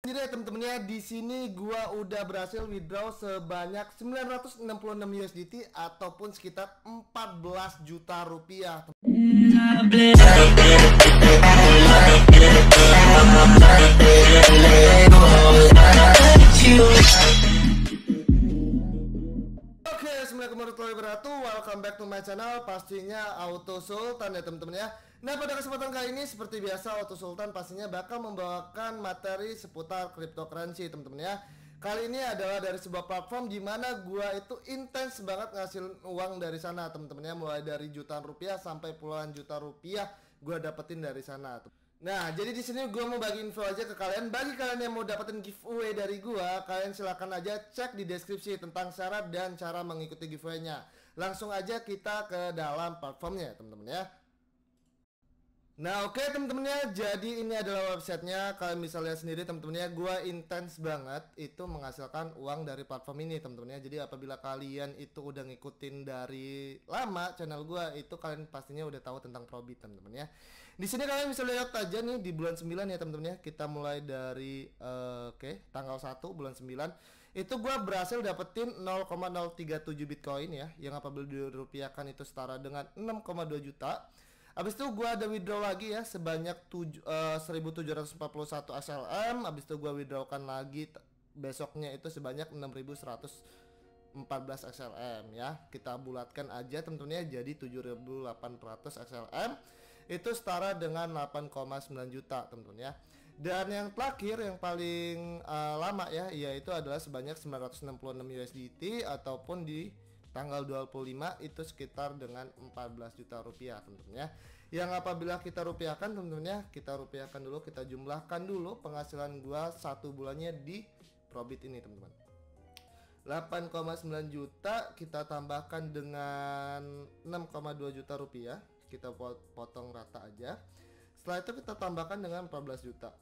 Jadi ya temen-temennya, di sini gua udah berhasil withdraw sebanyak 966 USDT ataupun sekitar 14 juta rupiah. Oke, assalamualaikum warahmatullahi wabarakatuh. Welcome back to my channel. Pastinya Auto Sultan ya temen-temen ya. Nah, pada kesempatan kali ini seperti biasa Auto Sultan pastinya bakal membawakan materi seputar cryptocurrency temen-temen ya. Kali ini adalah dari sebuah platform di mana gua itu intens banget ngasilin uang dari sana temen-temen ya. Mulai dari jutaan rupiah sampai puluhan juta rupiah gua dapetin dari sana. Nah, jadi di sini gue mau bagi info aja ke kalian. Bagi kalian yang mau dapetin giveaway dari gue, kalian silahkan aja cek di deskripsi tentang syarat dan cara mengikuti giveaway-nya. Langsung aja kita ke dalam platformnya, teman-teman ya. Nah, oke teman-teman ya, jadi ini adalah websitenya. Kalian bisa lihat sendiri teman-teman ya, gue intens banget itu menghasilkan uang dari platform ini teman-teman ya. Jadi apabila kalian itu udah ngikutin dari lama channel gue, itu kalian pastinya udah tahu tentang Probit teman-teman ya. Di sini kalian bisa lihat aja nih di bulan 9 ya teman-teman ya. Kita mulai dari tanggal 1 bulan 9 itu gua berhasil dapetin 0,037 Bitcoin ya, yang apabila dirupiahkan itu setara dengan 6,2 juta. Habis itu gua ada withdraw lagi ya sebanyak 1741 SLM. Habis itu gua withdrawkan lagi besoknya itu sebanyak 6114 SLM ya. Kita bulatkan aja teman-teman ya, jadi 7800 SLM. Itu setara dengan 8,9 juta teman-teman ya. Dan yang terakhir yang paling lama ya, yaitu adalah sebanyak 966 USDT ataupun di tanggal 25 itu sekitar dengan 14 juta rupiah teman-teman ya. Yang apabila kita rupiahkan teman-teman ya, kita rupiahkan dulu, kita jumlahkan dulu penghasilan gua satu bulannya di Probit ini teman-teman. 8,9 juta kita tambahkan dengan 6,2 juta rupiah, kita potong rata aja. Setelah itu kita tambahkan dengan 14 juta.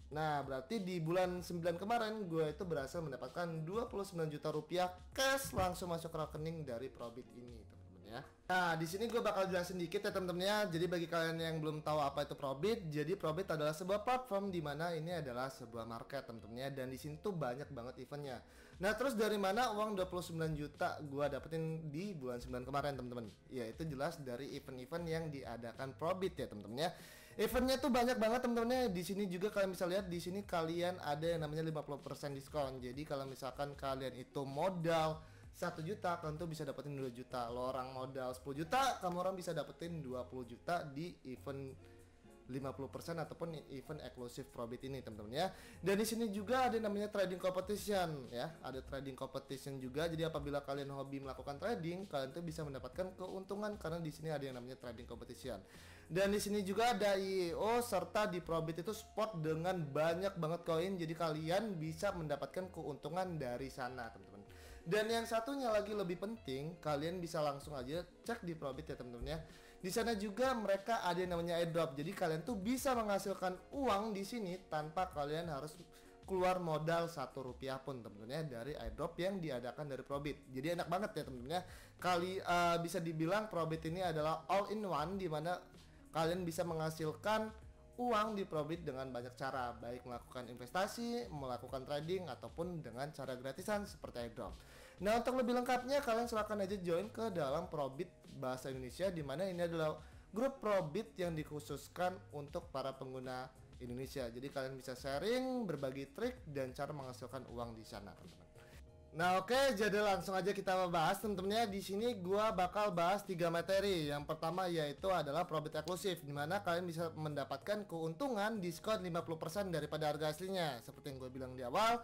Nah, berarti di bulan 9 kemarin gue itu berhasil mendapatkan 29 juta rupiah cash langsung masuk ke rekening dari Probit ini, teman-teman ya. Nah, di sini gue bakal jelasin dikit ya teman-teman ya. Jadi bagi kalian yang belum tahu apa itu Probit, jadi Probit adalah sebuah platform di mana ini adalah sebuah market teman-teman ya, dan di sini tuh banyak banget eventnya. Nah, terus dari mana uang 29 juta gue dapetin di bulan 9 kemarin teman-teman? Ya, itu jelas dari event-event yang diadakan Probit ya teman-teman ya. Eventnya tuh banyak banget teman-teman ya. Di sini juga kalian bisa lihat, di sini kalian ada yang namanya 50% diskon. Jadi kalau misalkan kalian itu modal 1 juta, kalian tuh bisa dapetin 2 juta. Lo orang modal 10 juta, kamu orang bisa dapetin 20 juta di event 50% ataupun event eksklusif Probit ini teman-teman ya. Dan di sini juga ada namanya trading competition ya. Ada trading competition juga. Jadi apabila kalian hobi melakukan trading, kalian tuh bisa mendapatkan keuntungan karena di sini ada yang namanya trading competition. Dan di sini juga ada IEO serta di Probit itu spot dengan banyak banget koin. Jadi kalian bisa mendapatkan keuntungan dari sana teman-teman. Dan yang satunya lagi lebih penting, kalian bisa langsung aja cek di Probit ya teman-teman ya. Di sana juga mereka ada yang namanya airdrop. Jadi kalian tuh bisa menghasilkan uang di sini tanpa kalian harus keluar modal 1 rupiah pun teman-teman ya, dari airdrop yang diadakan dari Probit. Jadi enak banget ya teman-teman ya. Bisa dibilang Probit ini adalah all in one, di mana kalian bisa menghasilkan uang di Probit dengan banyak cara, baik melakukan investasi, melakukan trading, ataupun dengan cara gratisan seperti airdrop. Nah, untuk lebih lengkapnya kalian silahkan aja join ke dalam Probit Bahasa Indonesia, di mana ini adalah grup Probit yang dikhususkan untuk para pengguna Indonesia. Jadi kalian bisa sharing, berbagi trik dan cara menghasilkan uang di sana, teman-teman. Nah, oke, jadi langsung aja kita bahas teman-teman ya. Di sini gua bakal bahas 3 materi. Yang pertama yaitu adalah Probit eksklusif, di mana kalian bisa mendapatkan keuntungan diskon 50% daripada harga aslinya. Seperti yang gue bilang di awal.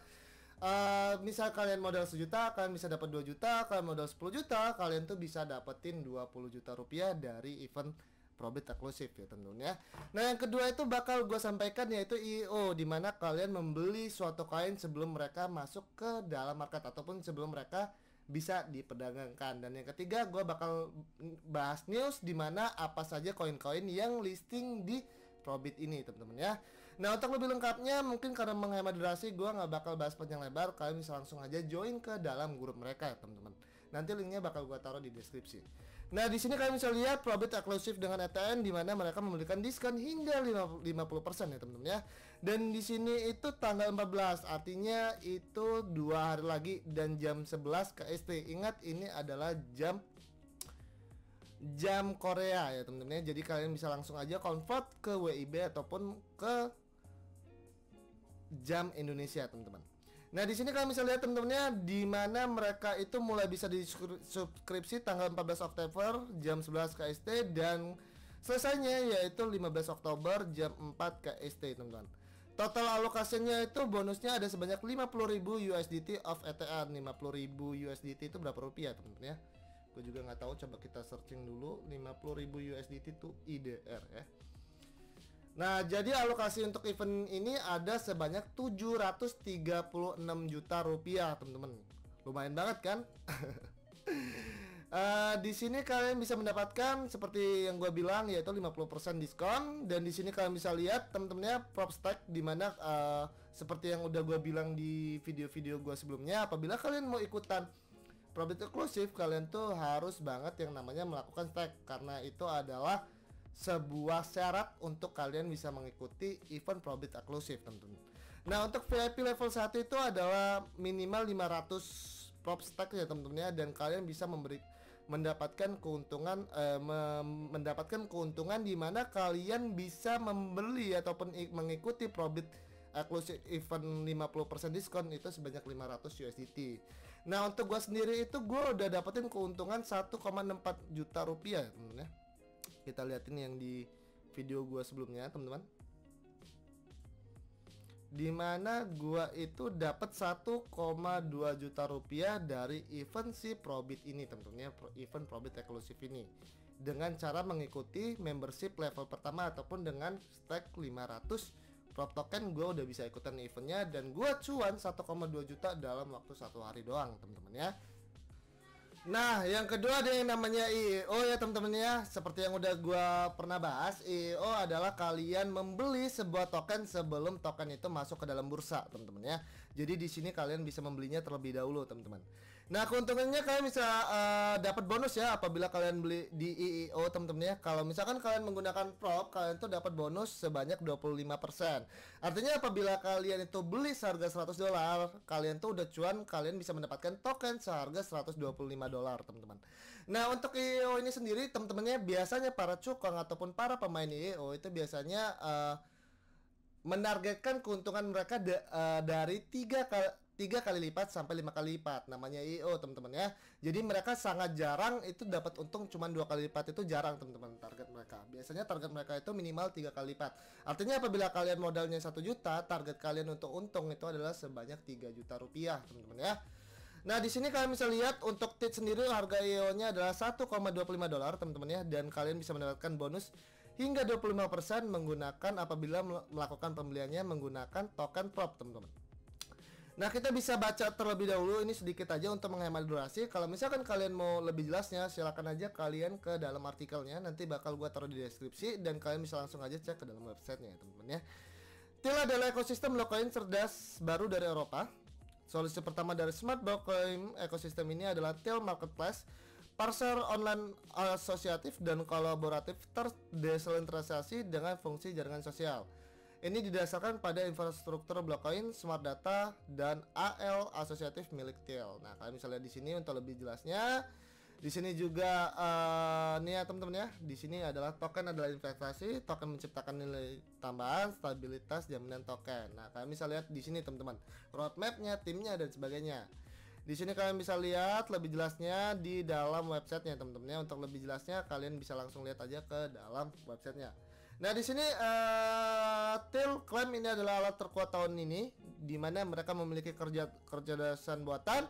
Misal kalian modal 1 juta, kalian bisa dapat 2 juta. Kalian modal 10 juta, kalian tuh bisa dapetin 20 juta rupiah dari event Probit eksklusif ya tentunya. Nah, yang kedua itu bakal gue sampaikan yaitu IEO, dimana kalian membeli suatu koin sebelum mereka masuk ke dalam market ataupun sebelum mereka bisa diperdagangkan. Dan yang ketiga gue bakal bahas news, dimana apa saja koin-koin yang listing di Probit ini teman-teman ya. Nah, untuk lebih lengkapnya mungkin karena menghemat durasi gue nggak bakal bahas panjang lebar. Kalian bisa langsung aja join ke dalam grup mereka ya teman-teman. Nanti linknya bakal gue taruh di deskripsi. Nah, di sini kalian bisa lihat Probit eksklusif dengan ETN, di mana mereka memberikan diskon hingga 50% ya teman-teman ya. Dan di sini itu tanggal 14, artinya itu 2 hari lagi dan jam 11 KST. Ingat ini adalah jam Korea ya teman-teman. Jadi kalian bisa langsung aja convert ke WIB ataupun ke jam Indonesia teman-teman. Nah di sini kalian bisa lihat teman-temannya di mana mereka itu mulai bisa disubskripsi tanggal 14 Oktober jam 11 KST dan selesainya yaitu 15 Oktober jam 4 KST teman-teman. Total alokasinya itu bonusnya ada sebanyak 50.000 USDT of ETR. 50.000 USDT itu berapa rupiah teman-teman ya? Gue juga nggak tahu, coba kita searching dulu. 50.000 USDT itu IDR ya. Nah jadi alokasi untuk event ini ada sebanyak 736 juta rupiah teman-teman. Lumayan banget kan? Di sini kalian bisa mendapatkan seperti yang gue bilang yaitu 50% diskon, dan di sini kalian bisa lihat temen-temennya prop stack dimana seperti yang udah gue bilang di video-video gue sebelumnya, apabila kalian mau ikutan Probit eksklusif kalian tuh harus banget yang namanya melakukan stack, karena itu adalah sebuah syarat untuk kalian bisa mengikuti event Probit eksklusif teman-teman. Nah untuk VIP level 1 itu adalah minimal 500 prop stack ya teman-teman ya, dan kalian bisa mendapatkan keuntungan di mana kalian bisa membeli ataupun mengikuti Probit eksklusif event 50% diskon itu sebanyak 500 USDT. Nah untuk gua sendiri itu gua udah dapetin keuntungan 1,64 juta rupiah teman-teman ya. Kita liatin yang di video gua sebelumnya teman-teman, dimana gua itu dapat 1,2 juta rupiah dari event si Probit ini teman-teman ya, event Probit eksklusif ini, dengan cara mengikuti membership level pertama ataupun dengan stake 500 prop token. Gua udah bisa ikutan eventnya dan gua cuan 1,2 juta dalam waktu 1 hari doang teman-teman ya. Nah yang kedua ada yang namanya IEO ya teman-teman ya. Seperti yang udah gua pernah bahas, IEO adalah kalian membeli sebuah token sebelum token itu masuk ke dalam bursa teman-teman ya. Jadi di sini kalian bisa membelinya terlebih dahulu teman-teman. Nah keuntungannya kalian bisa dapat bonus ya apabila kalian beli di IEO teman-teman ya. Kalau misalkan kalian menggunakan prop, kalian tuh dapat bonus sebanyak 25%. Artinya apabila kalian itu beli seharga $100, kalian tuh udah cuan, kalian bisa mendapatkan token seharga $125 teman-teman. Nah untuk IEO ini sendiri teman-temannya, biasanya para cukong ataupun para pemain IEO itu biasanya menargetkan keuntungan mereka dari 3 kali lipat sampai 5 kali lipat, namanya IEO teman-teman ya. Jadi mereka sangat jarang itu dapat untung cuma 2 kali lipat, itu jarang teman-teman target mereka. Biasanya target mereka itu minimal 3 kali lipat. Artinya apabila kalian modalnya 1 juta, target kalian untuk untung itu adalah sebanyak 3 juta rupiah teman-teman ya. Nah di sini kalian bisa lihat untuk TIT sendiri harga IEO-nya adalah $1,25 teman-teman ya, dan kalian bisa mendapatkan bonus hingga 25% menggunakan apabila melakukan pembeliannya menggunakan token prop teman-teman. Nah kita bisa baca terlebih dahulu ini sedikit aja untuk menghemat durasi. Kalau misalkan kalian mau lebih jelasnya, silakan aja kalian ke dalam artikelnya, nanti bakal gua taruh di deskripsi dan kalian bisa langsung aja cek ke dalam websitenya ya teman-teman ya. TIL adalah ekosistem blockchain cerdas baru dari Eropa. Solusi pertama dari smart blockchain ekosistem ini adalah TIL Marketplace, parser online asosiatif dan kolaboratif terdesentralisasi dengan fungsi jaringan sosial. Ini didasarkan pada infrastruktur blockchain, smart data, dan AL asosiatif milik TIL. Nah, kalian bisa lihat di sini untuk lebih jelasnya. Di sini juga nih ya teman-teman ya. Di sini adalah token adalah investasi, token menciptakan nilai tambahan, stabilitas, jaminan token. Nah, kalian bisa lihat di sini teman-teman, roadmapnya, timnya dan sebagainya. Di sini kalian bisa lihat lebih jelasnya di dalam websitenya teman-teman ya. Untuk lebih jelasnya kalian bisa langsung lihat aja ke dalam websitenya. Nah di sini TIL klaim ini adalah alat terkuat tahun ini, di mana mereka memiliki kecerdasan buatan,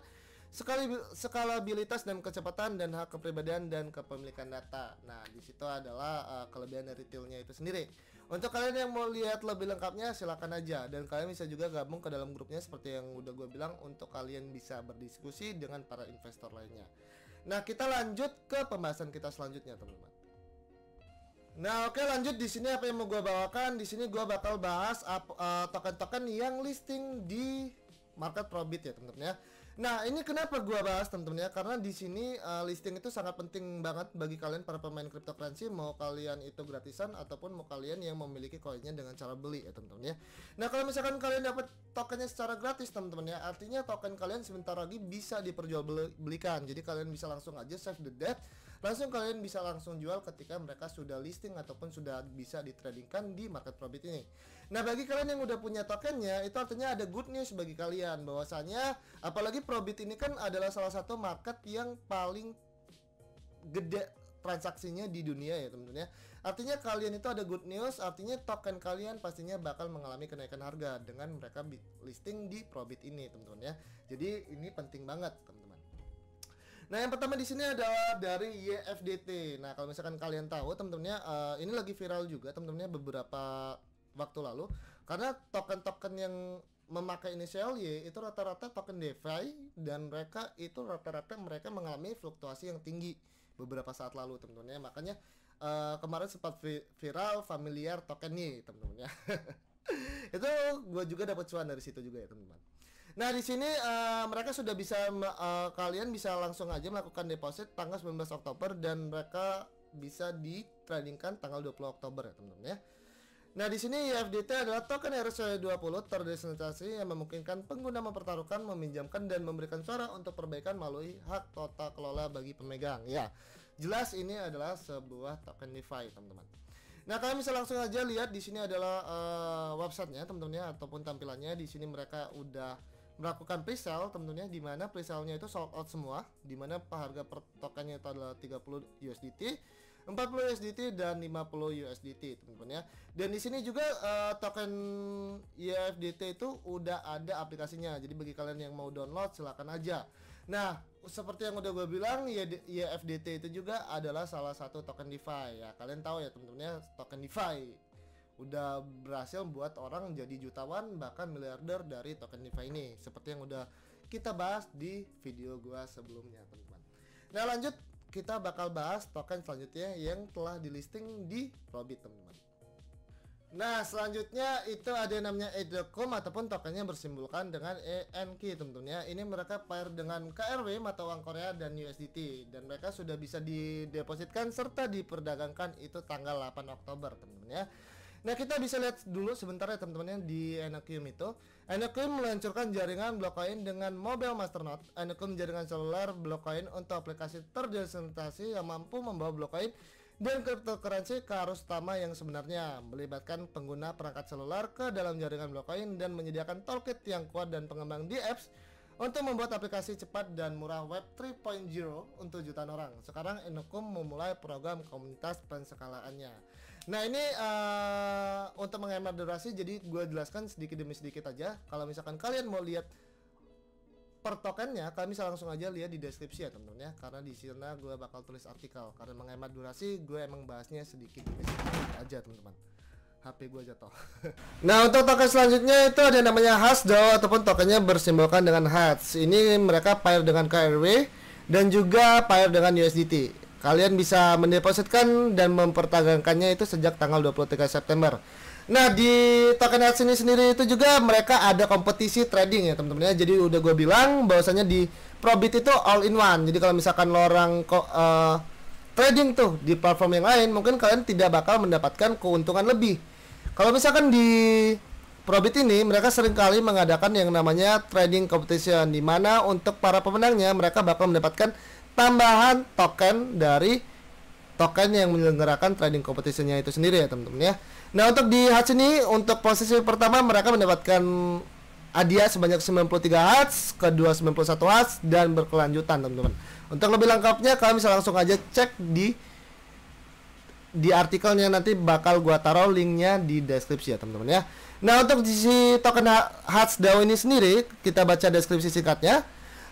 skalabilitas dan kecepatan, dan hak kepribadian dan kepemilikan data. Nah di situ adalah kelebihan dari TIL-nya itu sendiri. Untuk kalian yang mau lihat lebih lengkapnya silakan aja, dan kalian bisa juga gabung ke dalam grupnya seperti yang udah gue bilang untuk kalian bisa berdiskusi dengan para investor lainnya. Nah kita lanjut ke pembahasan kita selanjutnya teman-teman. Nah oke lanjut, di sini apa yang mau gue bawakan? Di sini gue bakal bahas token-token yang listing di market Probit ya teman-teman ya. Nah, ini kenapa gua bahas teman-teman ya? Karena di sini listing itu sangat penting banget bagi kalian para pemain cryptocurrency, mau kalian itu gratisan ataupun mau kalian yang memiliki koinnya dengan cara beli ya teman-teman ya. Nah, kalau misalkan kalian dapat tokennya secara gratis teman-teman ya, artinya token kalian sebentar lagi bisa diperjualbelikan. Jadi kalian bisa langsung aja save the date, langsung kalian bisa langsung jual ketika mereka sudah listing ataupun sudah bisa ditradingkan di market Probit ini. Nah, bagi kalian yang udah punya tokennya, itu artinya ada good news bagi kalian bahwasanya apalagi Probit ini kan adalah salah satu market yang paling gede transaksinya di dunia ya teman-teman ya. Artinya kalian itu ada good news, artinya token kalian pastinya bakal mengalami kenaikan harga dengan mereka listing di Probit ini teman-teman ya. Jadi ini penting banget teman-teman. Nah, yang pertama di sini adalah dari YFDT. Nah, kalau misalkan kalian tahu teman-teman ya, ini lagi viral juga teman-teman ya beberapa waktu lalu, karena token-token yang memakai inisial Y itu rata-rata token DeFi dan mereka itu rata-rata mereka mengalami fluktuasi yang tinggi beberapa saat lalu teman-teman ya. Makanya kemarin sempat viral familiar token nih teman-teman ya. Itu gue juga dapat cuan dari situ juga ya teman-teman. Nah, di sini mereka sudah bisa kalian bisa langsung aja melakukan deposit tanggal 19 Oktober dan mereka bisa ditradingkan tanggal 20 Oktober ya teman-teman ya. Nah, di sini YFDT adalah token RC20 terdesentralisasi yang memungkinkan pengguna mempertaruhkan, meminjamkan dan memberikan suara untuk perbaikan melalui hak tata kelola bagi pemegang. Ya, jelas ini adalah sebuah token DeFi, teman-teman. Nah, kalian bisa langsung aja lihat di sini adalah websitenya, teman-teman ya, ataupun tampilannya. Di sini mereka udah melakukan pre-sale, teman-teman ya, di mana pre-sale-nya itu sold out semua, di mana harga per tokennya itu adalah 30 USDT. 40 USDT dan 50 USDT teman-teman ya. Dan di sini juga token YFDT itu udah ada aplikasinya. Jadi bagi kalian yang mau download silakan aja. Nah, seperti yang udah gue bilang, YFDT itu juga adalah salah satu token DeFi ya. Kalian tahu ya teman-teman ya, token DeFi udah berhasil buat orang jadi jutawan bahkan miliarder dari token DeFi ini. Seperti yang udah kita bahas di video gue sebelumnya teman-teman. Nah, lanjut kita bakal bahas token selanjutnya yang telah di listing di Probit teman-teman. Nah, selanjutnya itu ada yang namanya Ethereum ataupun tokennya bersimbolkan dengan ENK teman-teman ya. Ini mereka pair dengan KRW mata uang Korea dan USDT dan mereka sudah bisa didepositkan serta diperdagangkan itu tanggal 8 Oktober teman-teman ya. Nah, kita bisa lihat dulu sebentar ya teman-teman ya di Ethereum itu. Ethereum meluncurkan jaringan blockchain dengan mobile masternode. Ethereum jaringan seluler blockchain untuk aplikasi terdesentralisasi yang mampu membawa blockchain dan cryptocurrency ke arus utama yang sebenarnya, melibatkan pengguna perangkat seluler ke dalam jaringan blockchain dan menyediakan toolkit yang kuat dan pengembang di apps untuk membuat aplikasi cepat dan murah Web 3.0 untuk jutaan orang. Sekarang Ethereum memulai program komunitas penskalaannya. Nah, ini untuk menghemat durasi, jadi gue jelaskan sedikit demi sedikit aja. Kalau misalkan kalian mau lihat per tokennya, kalian bisa langsung aja lihat di deskripsi ya teman-teman ya. Karena di sana gue bakal tulis artikel. Karena menghemat durasi, gue emang bahasnya sedikit demi sedikit aja teman-teman. HP gue jatuh. Nah, untuk token selanjutnya itu ada namanya HashDAO ataupun tokennya bersimbolkan dengan Hash. Ini mereka pair dengan KRW dan juga pair dengan USDT. Kalian bisa mendepositkan dan mempertagangkannya itu sejak tanggal 23 September. Nah, di token Hash ini sendiri itu juga mereka ada kompetisi trading ya teman-teman ya. Jadi udah gue bilang bahwasanya di Probit itu all in one. Jadi kalau misalkan lo orang trading tuh di platform yang lain, mungkin kalian tidak bakal mendapatkan keuntungan lebih. Kalau misalkan di Probit ini mereka seringkali mengadakan yang namanya trading competition, di mana untuk para pemenangnya mereka bakal mendapatkan tambahan token dari token yang menyelenggarakan trading competitionnya itu sendiri ya teman-teman ya. Nah, untuk di Hash ini untuk posisi pertama mereka mendapatkan hadiah sebanyak 93 Hash, kedua 91 Hash dan berkelanjutan teman-teman. Untuk lebih lengkapnya kalian bisa langsung aja cek di artikelnya, nanti bakal gua taruh linknya di deskripsi ya teman-teman ya. Nah, untuk si token HashDAO ini sendiri kita baca deskripsi singkatnya.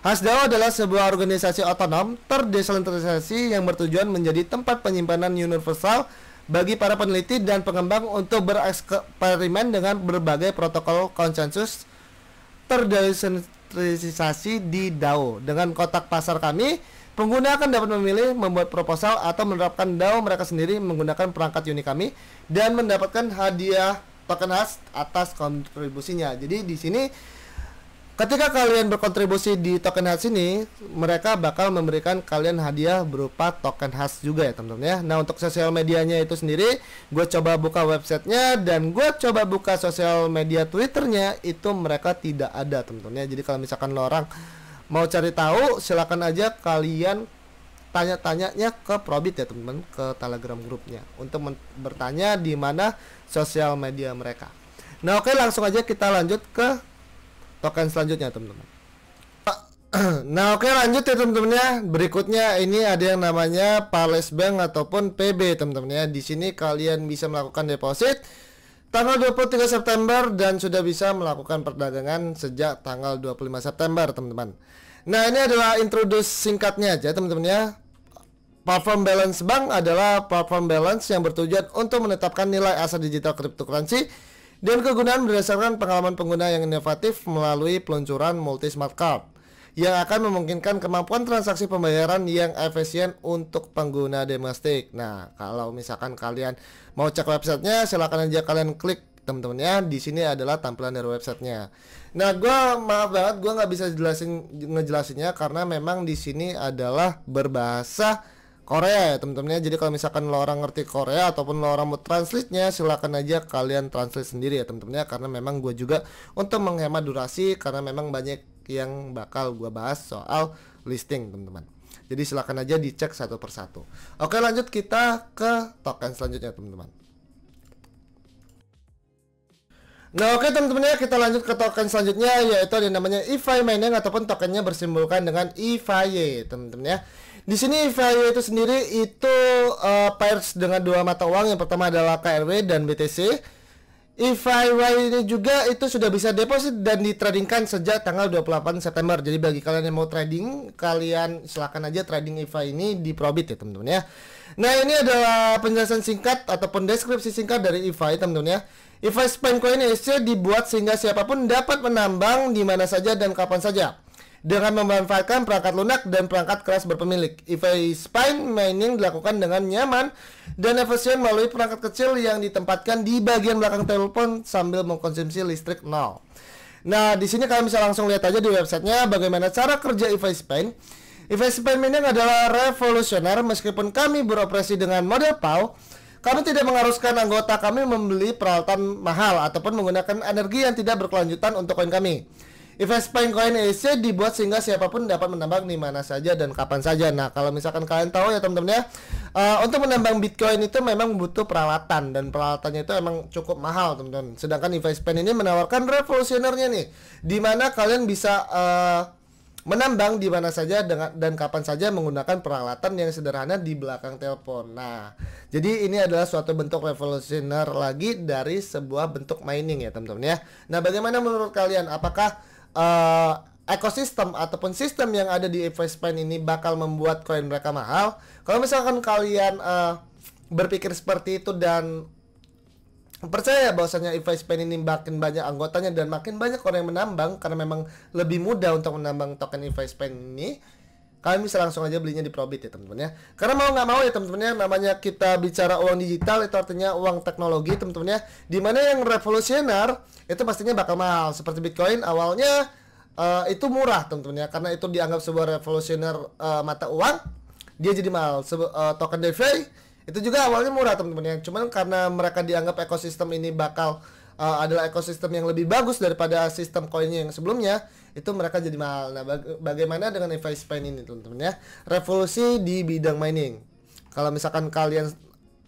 HashDAO adalah sebuah organisasi otonom terdesentralisasi yang bertujuan menjadi tempat penyimpanan universal bagi para peneliti dan pengembang untuk bereksperimen dengan berbagai protokol konsensus terdesentralisasi di DAO. Dengan kotak pasar kami, pengguna akan dapat memilih, membuat proposal atau menerapkan DAO mereka sendiri menggunakan perangkat unik kami dan mendapatkan hadiah token Hash atas kontribusinya. Jadi di sini Ketika kalian berkontribusi di token HAS ini, mereka bakal memberikan kalian hadiah berupa token HAS juga ya teman-teman ya. Nah untuk sosial medianya itu sendiri, gue coba buka websitenya dan gue coba buka sosial media Twitternya, itu mereka tidak ada teman-teman ya. Jadi kalau misalkan lo orang mau cari tahu, silakan aja kalian tanya-tanyanya ke Probit ya teman-teman, ke Telegram grupnya untuk bertanya di mana sosial media mereka. Nah oke, langsung aja kita lanjut ke token selanjutnya teman-teman. Nah oke, lanjut ya teman-teman ya. Berikutnya ini ada yang namanya Palace Bank ataupun PB teman-teman ya. Di sini kalian bisa melakukan deposit tanggal 23 September dan sudah bisa melakukan perdagangan sejak tanggal 25 September teman-teman. Nah ini adalah introduce singkatnya aja teman-teman ya. Platform Balance Bank adalah platform balance yang bertujuan untuk menetapkan nilai aset digital cryptocurrency dan kegunaan berdasarkan pengalaman pengguna yang inovatif melalui peluncuran multi smart card yang akan memungkinkan kemampuan transaksi pembayaran yang efisien untuk pengguna domestik. Nah, kalau misalkan kalian mau cek websitenya, silakan aja kalian klik teman-teman ya. Di sini adalah tampilan dari websitenya. Nah, maaf banget, gue nggak bisa ngejelasinnya karena memang di sini adalah berbahasa Korea ya teman-teman ya. Jadi kalau misalkan lo orang ngerti Korea ataupun lo orang mau translate-nya, silakan aja kalian translate sendiri ya teman-teman ya. Karena memang gue juga untuk menghemat durasi, karena memang banyak yang bakal gue bahas soal listing teman-teman. Jadi silakan aja dicek satu persatu. Oke, lanjut kita ke token selanjutnya teman-teman. Nah oke teman-teman ya, kita lanjut ke token selanjutnya, yaitu yang namanya EVI Mining ataupun tokennya bersimbolkan dengan EVY teman-teman ya. Di sini EVY itu sendiri itu pairs dengan dua mata uang. Yang pertama adalah KRW dan BTC. EVY ini juga itu sudah bisa deposit dan ditradingkan sejak tanggal 28 September. Jadi bagi kalian yang mau trading, kalian silakan aja trading EVY ini di Probit ya teman-teman ya. Nah ini adalah penjelasan singkat ataupun deskripsi singkat dari EVY teman-teman ya. EVY Spine Coin ESC dibuat sehingga siapapun dapat menambang di mana saja dan kapan saja dengan memanfaatkan perangkat lunak dan perangkat keras berpemilik. EVY Spine Mining dilakukan dengan nyaman dan efisien melalui perangkat kecil yang ditempatkan di bagian belakang telepon sambil mengkonsumsi listrik nol. Nah, di sini kalian bisa langsung lihat aja di websitenya bagaimana cara kerja EVY Spine. EVY Spine Mining adalah revolusioner. Meskipun kami beroperasi dengan model PAU, kami tidak mengharuskan anggota kami membeli peralatan mahal ataupun menggunakan energi yang tidak berkelanjutan untuk koin kami. EVY Spine Coin ESC dibuat sehingga siapapun dapat menambang di mana saja dan kapan saja. Nah, kalau misalkan kalian tahu ya teman-teman ya, untuk menambang Bitcoin itu memang butuh peralatan dan peralatannya itu emang cukup mahal teman-teman. Sedangkan EVY Spine ini menawarkan revolusionernya nih, di mana kalian bisa menambang di mana saja dan kapan saja menggunakan peralatan yang sederhana di belakang telepon. Nah, jadi ini adalah suatu bentuk revolusioner lagi dari sebuah bentuk mining ya teman-teman ya. Nah, bagaimana menurut kalian? Apakah ekosistem ataupun sistem yang ada di EVY Spine ini bakal membuat koin mereka mahal? Kalau misalkan kalian berpikir seperti itu dan percaya bahwasanya EVY Spine ini makin banyak anggotanya dan makin banyak orang yang menambang karena memang lebih mudah untuk menambang token EVY Spine ini, kalian bisa langsung aja belinya di Probit ya teman-teman ya. Karena mau nggak mau ya teman-teman ya, namanya kita bicara uang digital itu artinya uang teknologi teman-teman ya. Dimana yang revolusioner itu pastinya bakal mahal. Seperti Bitcoin awalnya itu murah teman-teman ya, karena itu dianggap sebuah revolusioner mata uang, dia jadi mahal. Token DeFi itu juga awalnya murah teman-teman ya. Cuman karena mereka dianggap ekosistem ini bakal adalah ekosistem yang lebih bagus daripada sistem koinnya yang sebelumnya, itu mereka jadi mahal. Nah, bagaimana dengan EVY Spine ini teman-teman ya? Revolusi di bidang mining. Kalau misalkan kalian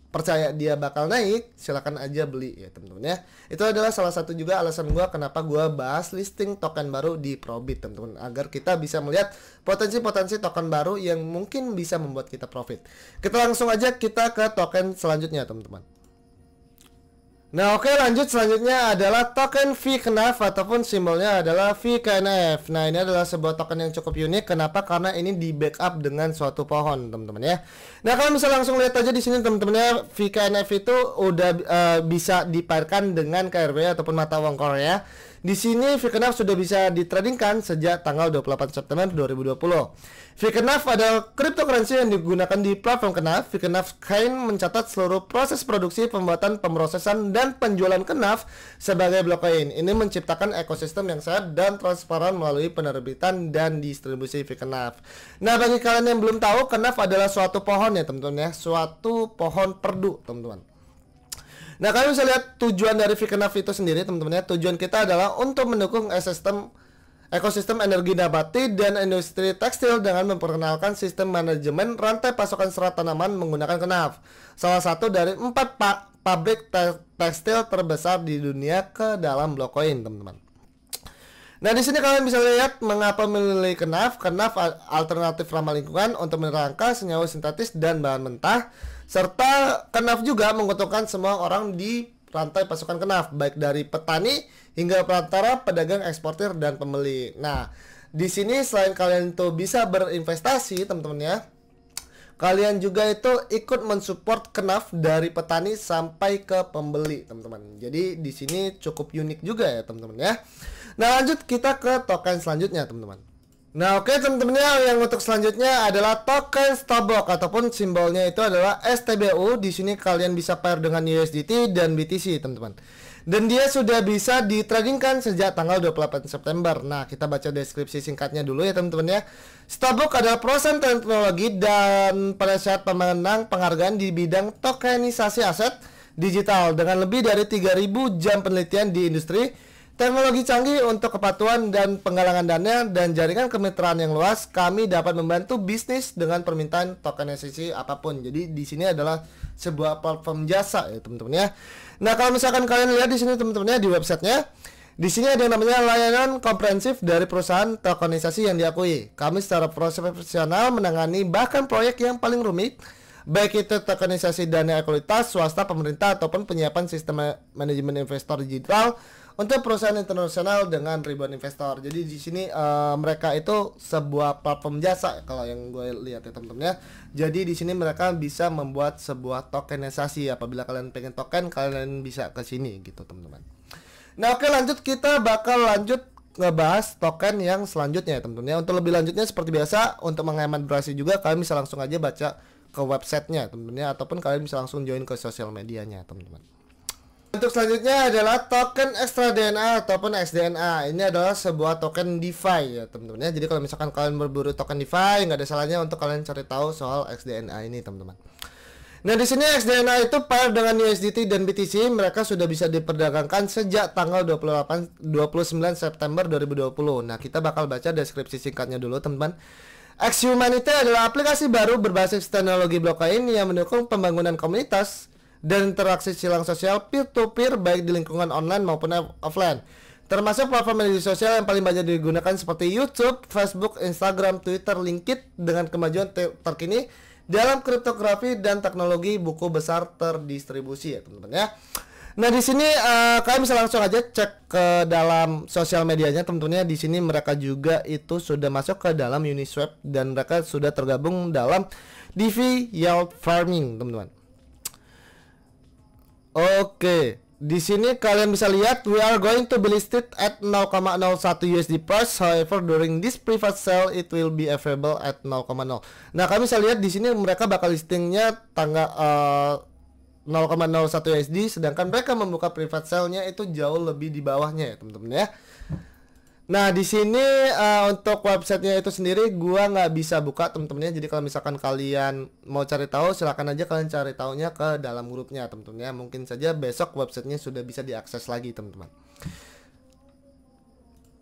percaya dia bakal naik, silakan aja beli ya teman-teman ya. Itu adalah salah satu juga alasan gua kenapa gua bahas listing token baru di Probit teman-teman, agar kita bisa melihat potensi-potensi token baru yang mungkin bisa membuat kita profit. Kita langsung aja kita ke token selanjutnya teman-teman. Nah oke, lanjut selanjutnya adalah token VKNF ataupun simbolnya adalah VKNF. Nah ini adalah sebuah token yang cukup unik. Kenapa? Karena ini di backup dengan suatu pohon teman-teman ya. Nah kalau misalnya langsung lihat aja di sini teman-teman ya, VKNF itu udah bisa dipairkan dengan KRW ataupun mata uang Korea. Di sini VKNAV sudah bisa ditradingkan sejak tanggal 28 September 2020. VKNAV adalah cryptocurrency yang digunakan di platform KNAV. VKNAV Chain mencatat seluruh proses produksi, pembuatan, pemrosesan, dan penjualan KNAV sebagai blockchain. Ini menciptakan ekosistem yang sehat dan transparan melalui penerbitan dan distribusi VKNAV. Nah, bagi kalian yang belum tahu, KNAV adalah suatu pohon ya teman-teman ya, suatu pohon perdu teman-teman. Nah, kalian bisa lihat tujuan dari VKNAV itu sendiri teman-teman ya. Tujuan kita adalah untuk mendukung ekosistem energi nabati dan industri tekstil dengan memperkenalkan sistem manajemen rantai pasokan serat tanaman menggunakan KNAV. Salah satu dari 4 pabrik tekstil terbesar di dunia ke dalam blockchain, teman-teman. Nah, di sini kalian bisa lihat mengapa memilih KNAV. KNAV alternatif ramah lingkungan untuk menerangkan senyawa sintetis dan bahan mentah. Serta KNAV juga menguntungkan semua orang di rantai pasokan KNAV, baik dari petani hingga perantara, pedagang, eksportir, dan pembeli. Nah, di sini selain kalian itu bisa berinvestasi, teman-teman ya, kalian juga itu ikut mensupport KNAV dari petani sampai ke pembeli, teman-teman. Jadi di sini cukup unik juga ya, teman-teman ya. Nah, lanjut kita ke token selanjutnya, teman-teman. Nah, oke teman-teman ya, yang untuk selanjutnya adalah token Stopbox ataupun simbolnya itu adalah STBU. Di sini kalian bisa pair dengan USDT dan BTC, teman-teman. Dan dia sudah bisa ditradingkan sejak tanggal 28 September. Nah, kita baca deskripsi singkatnya dulu ya, teman-teman ya. Stopbox adalah perusahaan teknologi dan penasihat pemenang penghargaan di bidang tokenisasi aset digital dengan lebih dari 3.000 jam penelitian di industri teknologi canggih untuk kepatuhan dan penggalangan dana dan jaringan kemitraan yang luas. Kami dapat membantu bisnis dengan permintaan tokenisasi apapun. Jadi di sini adalah sebuah platform jasa ya, teman-teman ya. Nah, kalau misalkan kalian lihat di sini teman-teman ya, di websitenya, di sini ada yang namanya layanan komprehensif dari perusahaan tokenisasi yang diakui. Kami secara profesional menangani bahkan proyek yang paling rumit, baik itu tokenisasi dana ekuitas, swasta, pemerintah, ataupun penyiapan sistem manajemen investor digital untuk perusahaan internasional dengan ribuan investor. Jadi di sini mereka itu sebuah platform jasa kalau yang gue lihat ya, teman-teman ya. Jadi di sini mereka bisa membuat sebuah tokenisasi. Apabila kalian pengen token, kalian bisa ke sini gitu, teman-teman. Nah, oke, lanjut, kita bakal lanjut ngebahas token yang selanjutnya ya, teman-teman ya. Untuk lebih lanjutnya seperti biasa, untuk menghemat durasi juga kalian bisa langsung aja baca ke websitenya, teman-teman ya, ataupun kalian bisa langsung join ke sosial medianya, teman-teman. Untuk selanjutnya adalah token Extra DNA ataupun XDNA. Ini adalah sebuah token DeFi ya, teman-teman ya. Jadi kalau misalkan kalian berburu token DeFi, nggak ada salahnya untuk kalian cari tahu soal XDNA ini, teman-teman. Nah, di sini XDNA itu pair dengan USDT dan BTC. Mereka sudah bisa diperdagangkan sejak tanggal 29 September 2020. Nah, kita bakal baca deskripsi singkatnya dulu, teman-teman. X-Humanity adalah aplikasi baru berbasis teknologi blockchain yang mendukung pembangunan komunitas dan interaksi silang sosial peer-to-peer baik di lingkungan online maupun offline, termasuk platform media sosial yang paling banyak digunakan seperti YouTube, Facebook, Instagram, Twitter, LinkedIn dengan kemajuan terkini dalam kriptografi dan teknologi buku besar terdistribusi ya, teman-teman ya. Nah, di sini kalian bisa langsung aja cek ke dalam sosial medianya, teman-teman ya. Di sini mereka juga itu sudah masuk ke dalam Uniswap dan mereka sudah tergabung dalam DeFi Yield Farming, teman-teman. Oke, di sini kalian bisa lihat we are going to be listed at 0,01 USD price. However, during this private sale it will be available at 0,0. Nah, kalian bisa lihat di sini mereka bakal listingnya tanggal 0,01 USD, sedangkan mereka membuka private sale-nya itu jauh lebih di bawahnya ya, teman-teman ya. Nah, di sini untuk websitenya itu sendiri gua nggak bisa buka, teman-teman ya. Jadi kalau misalkan kalian mau cari tahu, silakan aja kalian cari taunya ke dalam grupnya, teman-teman ya. Mungkin saja besok websitenya sudah bisa diakses lagi, teman-teman.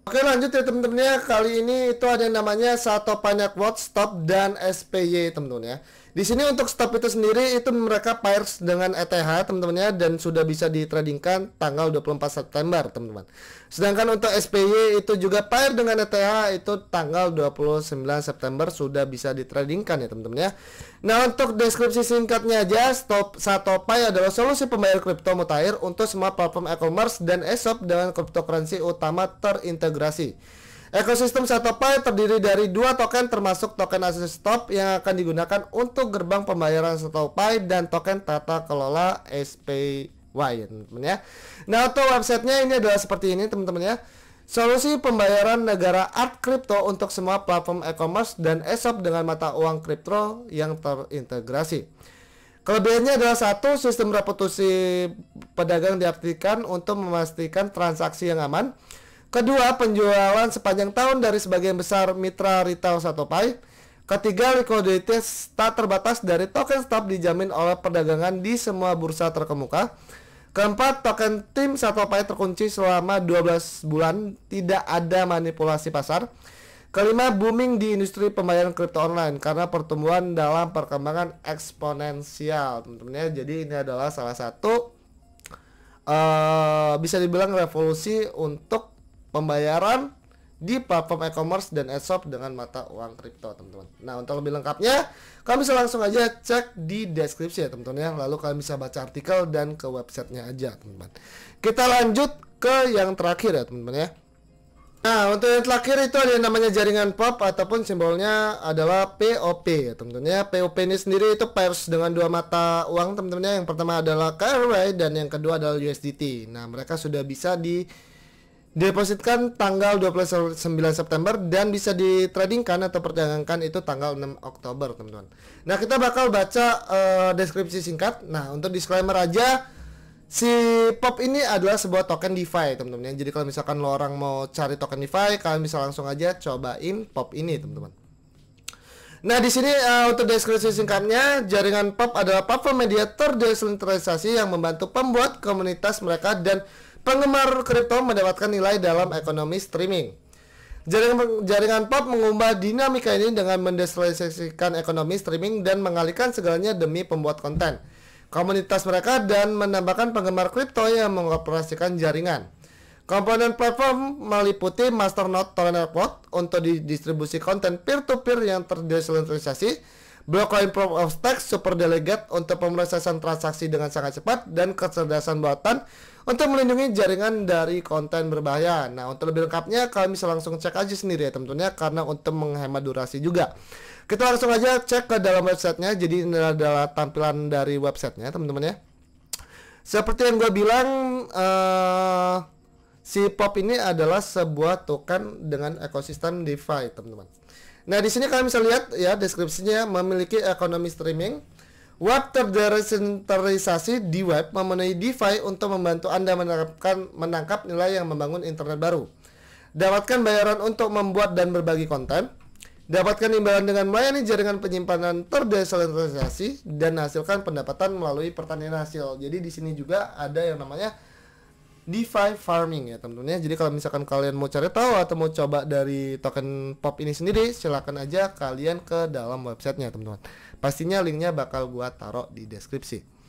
Oke, lanjut ya, teman-teman ya. Kali ini itu ada yang namanya Satopi Network Stop dan SPY, teman-teman ya. Di sini untuk stop itu sendiri itu mereka pairs dengan ETH, teman-teman ya, dan sudah bisa ditradingkan tanggal 24 September, teman-teman. Sedangkan untuk SPY itu juga pair dengan ETH itu tanggal 29 September sudah bisa ditradingkan ya, teman-teman ya. Nah, untuk deskripsi singkatnya aja, Satopi adalah solusi pembayar kripto mutakhir untuk semua platform e-commerce dan e-shop dengan cryptocurrency utama terintegrasi. Ekosistem Satopi terdiri dari dua token termasuk token asli stop yang akan digunakan untuk gerbang pembayaran Satopi dan token tata kelola Y ya teman-teman ya. Nah untuk websitenya ini adalah seperti ini teman-teman ya. Solusi pembayaran negara Art Crypto untuk semua platform e-commerce dan e-shop dengan mata uang kripto yang terintegrasi. Kelebihannya adalah satu, sistem reputasi pedagang diartikan untuk memastikan transaksi yang aman. Kedua, penjualan sepanjang tahun dari sebagian besar mitra retail Satopai. Ketiga, likuiditas tak terbatas dari token stop dijamin oleh perdagangan di semua bursa terkemuka. Keempat, token tim Satopai terkunci selama 12 bulan, tidak ada manipulasi pasar. Kelima, booming di industri pembayaran kripto online karena pertumbuhan dalam perkembangan eksponensial, teman-teman ya. Jadi ini adalah salah satu bisa dibilang revolusi untuk pembayaran di platform e-commerce dan e-shop dengan mata uang kripto, teman-teman. Nah, untuk lebih lengkapnya, kalian bisa langsung aja cek di deskripsi ya, teman-teman ya. Lalu kalian bisa baca artikel dan ke websitenya aja, teman-teman. Kita lanjut ke yang terakhir ya, teman-teman ya. Nah, untuk yang terakhir itu ada yang namanya jaringan POP ataupun simbolnya adalah POP ya, teman-teman ya. POP ini sendiri itu pairs dengan dua mata uang, teman-teman ya. Yang pertama adalah KRY dan yang kedua adalah USDT. Nah, mereka sudah bisa depositkan tanggal 29 September dan bisa ditradingkan atau perdagangkan itu tanggal 6 Oktober, teman-teman. Nah, kita bakal baca deskripsi singkat. Nah, untuk disclaimer aja, si POP ini adalah sebuah token DeFi, teman-teman. Jadi kalau misalkan lo orang mau cari token DeFi, kalian bisa langsung aja cobain POP ini, teman-teman. Nah, di sini untuk deskripsi singkatnya, jaringan POP adalah platform media terdesentralisasi yang membantu pembuat komunitas mereka dan penggemar kripto mendapatkan nilai dalam ekonomi streaming. Jaringan POP mengubah dinamika ini dengan mendesentralisasikan ekonomi streaming dan mengalihkan segalanya demi pembuat konten, komunitas mereka, dan menambahkan penggemar kripto yang mengoperasikan jaringan. Komponen platform meliputi masternode Torrent Airport untuk didistribusi konten peer-to-peer yang terdesentralisasi, blockchain proof of stake super delegate untuk pemrosesan transaksi dengan sangat cepat, dan kecerdasan buatan untuk melindungi jaringan dari konten berbahaya. Nah, untuk lebih lengkapnya kalian bisa langsung cek aja sendiri ya, teman-teman ya, karena untuk menghemat durasi juga. Kita langsung aja cek ke dalam websitenya. Jadi ini adalah tampilan dari websitenya, teman-teman ya. Seperti yang gue bilang, si POP ini adalah sebuah token dengan ekosistem DeFi, teman-teman. Nah, di sini kalian bisa lihat ya deskripsinya, memiliki ekonomi streaming, web terdesentralisasi di web, memenuhi DeFi untuk membantu Anda menangkap nilai yang membangun internet baru. Dapatkan bayaran untuk membuat dan berbagi konten. Dapatkan imbalan dengan melayani jaringan penyimpanan terdesentralisasi dan hasilkan pendapatan melalui pertanian hasil. Jadi di sini juga ada yang namanya DeFi farming ya, teman-teman ya. Jadi kalau misalkan kalian mau cari tahu atau mau coba dari token POP ini sendiri, silakan aja kalian ke dalam websitenya, teman-teman. Pastinya linknya bakal gua taruh di deskripsi.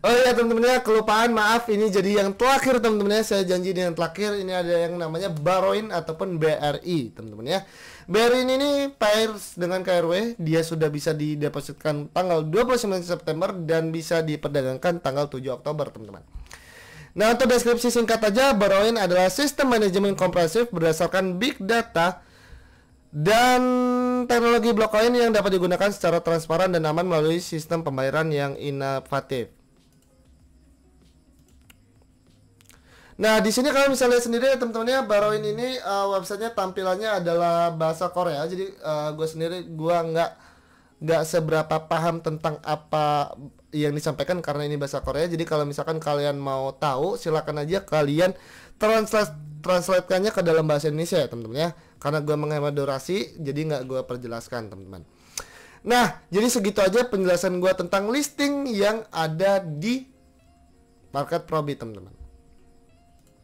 Oh ya teman-teman ya, kelupaan, maaf, ini jadi yang terakhir teman-teman ya. Saya janji di yang terakhir ini ada yang namanya Borroin ataupun BRI, teman-teman ya. BRI ini pairs dengan KRW, dia sudah bisa didepositkan tanggal 29 September dan bisa diperdagangkan tanggal 7 Oktober, teman-teman. Nah, untuk deskripsi singkat aja, Borroin adalah sistem manajemen komprehensif berdasarkan big data dan teknologi blockchain yang dapat digunakan secara transparan dan aman melalui sistem pembayaran yang inovatif. Nah, di sini kalian bisa lihat sendiri ya teman-teman ya, Borroin ini websitenya tampilannya adalah bahasa Korea. Jadi gue sendiri nggak seberapa paham tentang apa yang disampaikan karena ini bahasa Korea. Jadi kalau misalkan kalian mau tahu, silakan aja kalian translatekannya ke dalam bahasa Indonesia ya teman-teman ya. Karena gue menghemat durasi, jadi nggak gue perjelaskan teman-teman. Nah, jadi segitu aja penjelasan gue tentang listing yang ada di Market Probit, teman-teman.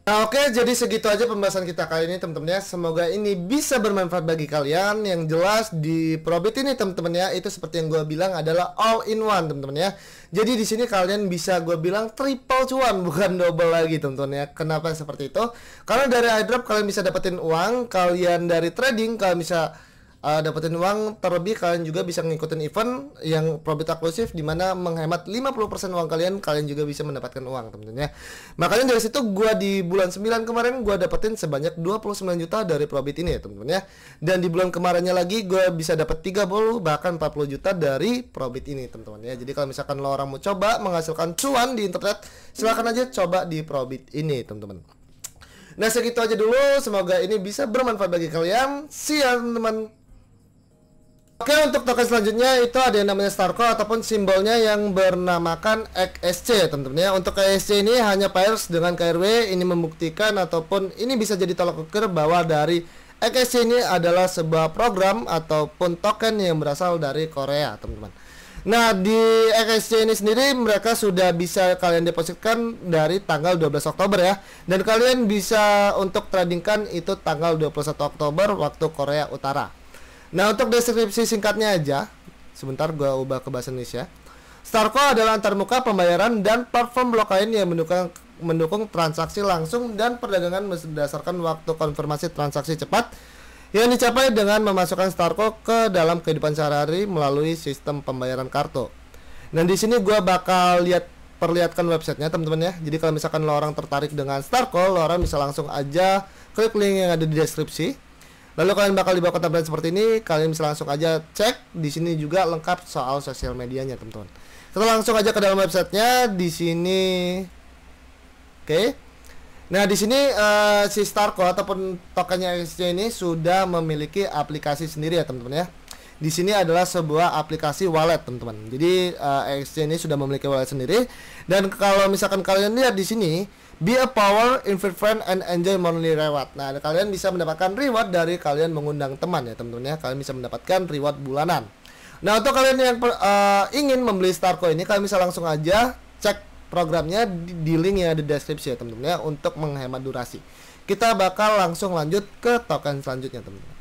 Nah, oke, jadi segitu aja pembahasan kita kali ini, teman-teman ya. Semoga ini bisa bermanfaat bagi kalian. Yang jelas di Probit ini, teman-teman ya, itu seperti yang gue bilang adalah all in one, teman-teman ya. Jadi di sini kalian bisa gue bilang triple cuan, bukan double lagi, teman-teman ya. Kenapa seperti itu? Karena dari airdrop kalian bisa dapetin uang, kalian dari trading kalian bisa dapetin uang. Terlebih kalian juga bisa ngikutin event yang Probit eksklusif, dimana menghemat 50% uang kalian juga bisa mendapatkan uang teman-teman ya. Makanya dari situ gua di bulan 9 kemarin gua dapetin sebanyak 29 juta dari Probit ini ya teman-teman ya. Dan di bulan kemarinnya lagi gua bisa dapat 30 bahkan 40 juta dari Probit ini teman-teman ya. Jadi kalau misalkan lo orang mau coba menghasilkan cuan di internet, silahkan aja coba di Probit ini teman-teman. Nah segitu aja dulu, semoga ini bisa bermanfaat bagi kalian. See ya teman-teman. Oke, untuk token selanjutnya itu ada yang namanya Starco ataupun simbolnya yang bernamakan XSC teman-teman ya. Untuk XSC ini hanya pairs dengan KRW. Ini membuktikan ataupun ini bisa jadi tolak ukur bahwa dari XSC ini adalah sebuah program ataupun token yang berasal dari Korea teman-teman. Nah di XSC ini sendiri mereka sudah bisa kalian depositkan dari tanggal 12 Oktober ya. Dan kalian bisa untuk tradingkan itu tanggal 21 Oktober waktu Korea Utara. Nah untuk deskripsi singkatnya aja, sebentar gua ubah ke bahasa Indonesia. Starco adalah antarmuka pembayaran dan platform blockchain yang mendukung transaksi langsung dan perdagangan berdasarkan waktu konfirmasi transaksi cepat yang dicapai dengan memasukkan Starco ke dalam kehidupan sehari-hari melalui sistem pembayaran kartu. Dan di sini gua bakal perlihatkan websitenya teman-teman ya. Jadi kalau misalkan lo orang tertarik dengan Starco, lo orang bisa langsung aja klik link yang ada di deskripsi. Lalu kalian bakal dibawa ke tampilan seperti ini. Kalian bisa langsung aja cek. Di sini juga lengkap soal sosial medianya, teman-teman. Kita langsung aja ke dalam websitenya. Di sini, oke. Nah, di sini si Starco ataupun tokennya XSC ini sudah memiliki aplikasi sendiri ya, teman-teman ya. Di sini adalah sebuah aplikasi wallet, teman-teman. Jadi XSC ini sudah memiliki wallet sendiri. Dan kalau misalkan kalian lihat di sini, be a power, invite friend, and enjoy monthly reward. Nah, kalian bisa mendapatkan reward dari kalian mengundang teman ya teman-teman ya. Kalian bisa mendapatkan reward bulanan. Nah, untuk kalian yang ingin membeli Starco ini, kalian bisa langsung aja cek programnya di link yang ada di deskripsi ya teman-teman ya, untuk menghemat durasi. Kita bakal langsung lanjut ke token selanjutnya teman-teman.